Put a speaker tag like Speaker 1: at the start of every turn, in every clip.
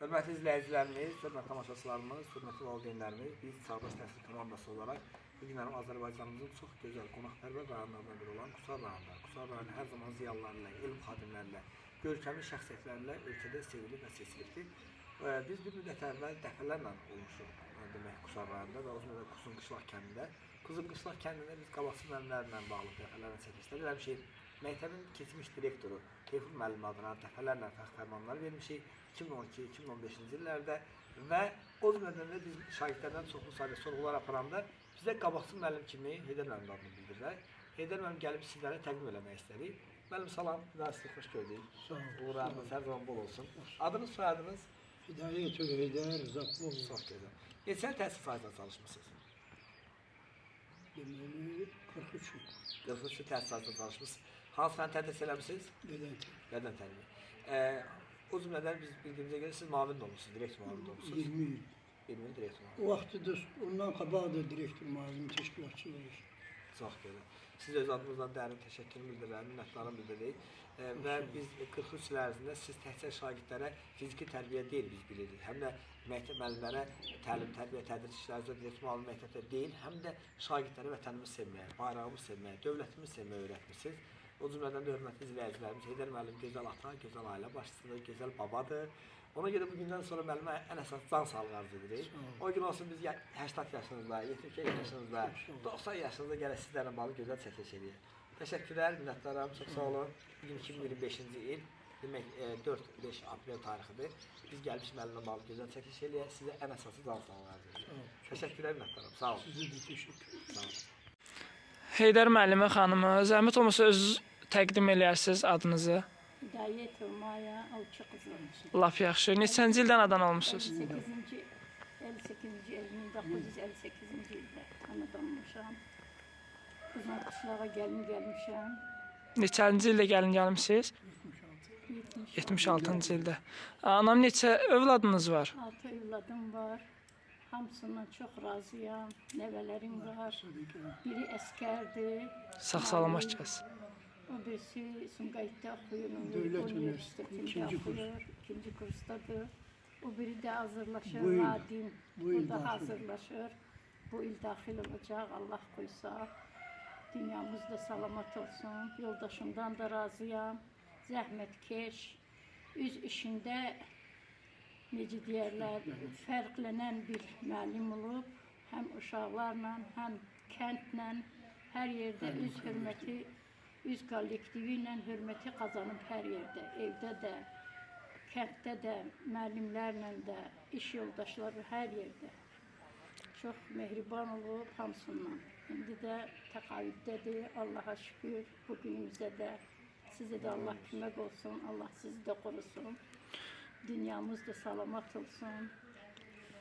Speaker 1: Hörmətli izləyicilərimiz, hörmətli tamaşaçılarımız, hörmətli valideynlərimiz, biz Çağdaş Təhsil komandası olaraq bugün Azərbaycanımızın çox gözəl qonaqpərvər rayonlarından biri olan Qusar rayonunda, Qusar rayonu hər zaman ziyalılarla, elm xadimlərlə, görkəmli şəxsiyyətlərlə ölkədə sevilir və seçilir. Biz bir müddət əvvəl dəfələrlə olmuşuq demək Qusar rayonunda və o zaman da Quzunqışlaq kəndində. Quzunqışlaq kəndində biz qabaqçı müəllimlərlə bağlı dəfələrlə çəkilişlər eləmişik. Məktəbin keçmiş direktoru Teyfur müəllim adına dəfələrlə fəxr fərmanlar vermişik 2012-2015-ci illərdə və o cümlədən də biz şagirdlərdən çoxlu sayda sorğular aparanda bizə qabaqçı müəllim kimi Heydər müəllim adını bildirirlər. Heydər müəllim gəlib sizlərə təqdim eləmək istədik. Müəllim salam, sizi xoş gördük.
Speaker 2: Sağ olun.
Speaker 1: Uğurlarınız hər zaman bol olsun. Adınız, soyadınız?
Speaker 2: Hidayət Heydər Rızaqlıoğlu.
Speaker 1: Çox gözəl. Neçə təhsil sahəsində çalışmısınız?
Speaker 2: Deməli 43 il.
Speaker 1: 43 il təhsil sahəsində çalışmısınız. Hansı fən tədris eləmişsiniz? Bədən tərbiyə. O cümlədən biz bildiyimizə görə siz müavin olmuşsunuz, direktor müavin olmuşsunuz.
Speaker 2: 20 il.
Speaker 1: 20 il direktor müavin.
Speaker 2: O vaxtı da ondan qabaq da direktor müavin təşkilatçı var.
Speaker 1: Çox gözəl. Siz öz adınızdan dərin təşəkkür bildirirəm, minnətdarım bildiririk. Və biz 43 il ərzində siz təkcə şagirdlərə fiziki tərbiyə deyil biz bilirik. Həm də məktəb müəllimlərə təlim, tərbiyə, tədris işləri direktor müavin məktəbdə deyil, həm də şagirdlərə vətənimizi sevməyə, bayrağımızı sevməyə, dövlətimizi sevməyə öyrətmişsiniz. O cümlədən də hörmətli izləyicilərimiz, Heydər müəllim gözəl ata, gözəl ailə başçısıdır, gözəl babadır. Ona görə bu gündən sonra müəllimə ən əsas can sağlığı arzu edirik. O gün olsun biz 80 yaşınızda, 72 yaşınızda, 90 yaşınızda gələk sizlərlə bağlı gözəl çəkiliş edək. Təşəkkürlər, minnətdaram, çox sağ olun. Bugün 2025-ci il, demək 4-5 aprel tarixidir. Biz gəlmiş müəllimlə bağlı gözəl çəkiliş edək, sizə ən əsası can sağlığı arzu edirik. Təşəkkürlər, minnətdaram, sağ olun.
Speaker 2: Sizə də təşəkkür.
Speaker 1: Sağ olun.
Speaker 3: Heydər müəllimə xanımı, zəhmət olmasa özünüz təqdim eləyərsiniz adınızı.
Speaker 4: Hidayət Maya Avçı qızı.
Speaker 3: Lap yaxşı. Neçənci ildən anadan olmusunuz?
Speaker 4: 58-ci il, 1958-ci ildə anadan olmuşam. Quzunqışlağa gəlmişəm.
Speaker 3: Neçənci ildə gəlmisiniz? 76-cı ildə. Anam neçə övladınız var?
Speaker 4: 6 övladım var. Hamısından çox razıyam. Nəvələrim var. Biri əskərdir.
Speaker 3: Sağ-salamat gəlsin.
Speaker 4: O birisi Sumqayıtda oxuyur,
Speaker 2: Dövlət
Speaker 4: Universitetində oxuyur, ikinci kursdadır. O biri də hazırlaşır,
Speaker 2: Bu il-
Speaker 4: Nadim,
Speaker 2: bu il
Speaker 4: o da
Speaker 2: daxil.
Speaker 4: hazırlaşır. Bu il daxil olacaq, Allah qoysa. Dünyamız da salamat olsun, yoldaşımdan da razıyam. Zəhmətkeş, üz işində, necə deyərlər, fərqlənən bir müəllim olub. Həm uşaqlarla, həm kəndlə, hər yerdə üz hörməti, üz kollektivi ilə hörməti qazanıb hər yerdə, evdə də, kənddə də, müəllimlərlə də, iş yoldaşları hər yerdə. Çox mehriban olub hamısından. İndi də təqaüddədir, Allaha şükür, bu günümüzdə də sizə də Allah kömək olsun, Allah sizi də qorusun. Dünyamız da salamat olsun.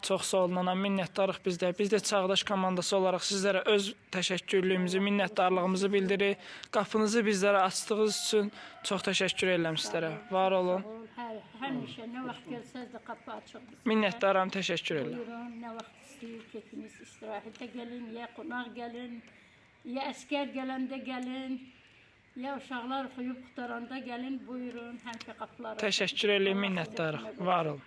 Speaker 3: Çox sağ olun anam, minnətdarıq biz də. Biz də Çağdaş komandası olaraq sizlərə öz təşəkkürlüyümüzü, minnətdarlığımızı bildiririk. Qapınızı bizlərə açdığınız üçün çox təşəkkür edirəm sizlərə. Var olun.
Speaker 4: Həmişə nə vaxt gəlsəz də qapı açıqdır.
Speaker 3: Minnətdaram, təşəkkür edirəm.
Speaker 4: Buyurun, nə vaxt istəyir kefiniz istirahətə gəlin, ya qonaq gəlin, ya əskər gələndə gəlin, ya uşaqlar oxuyub qutaranda gəlin, buyurun, həmişə qapıları.
Speaker 3: Təşəkkür edirəm, minnətdarıq. Var olun.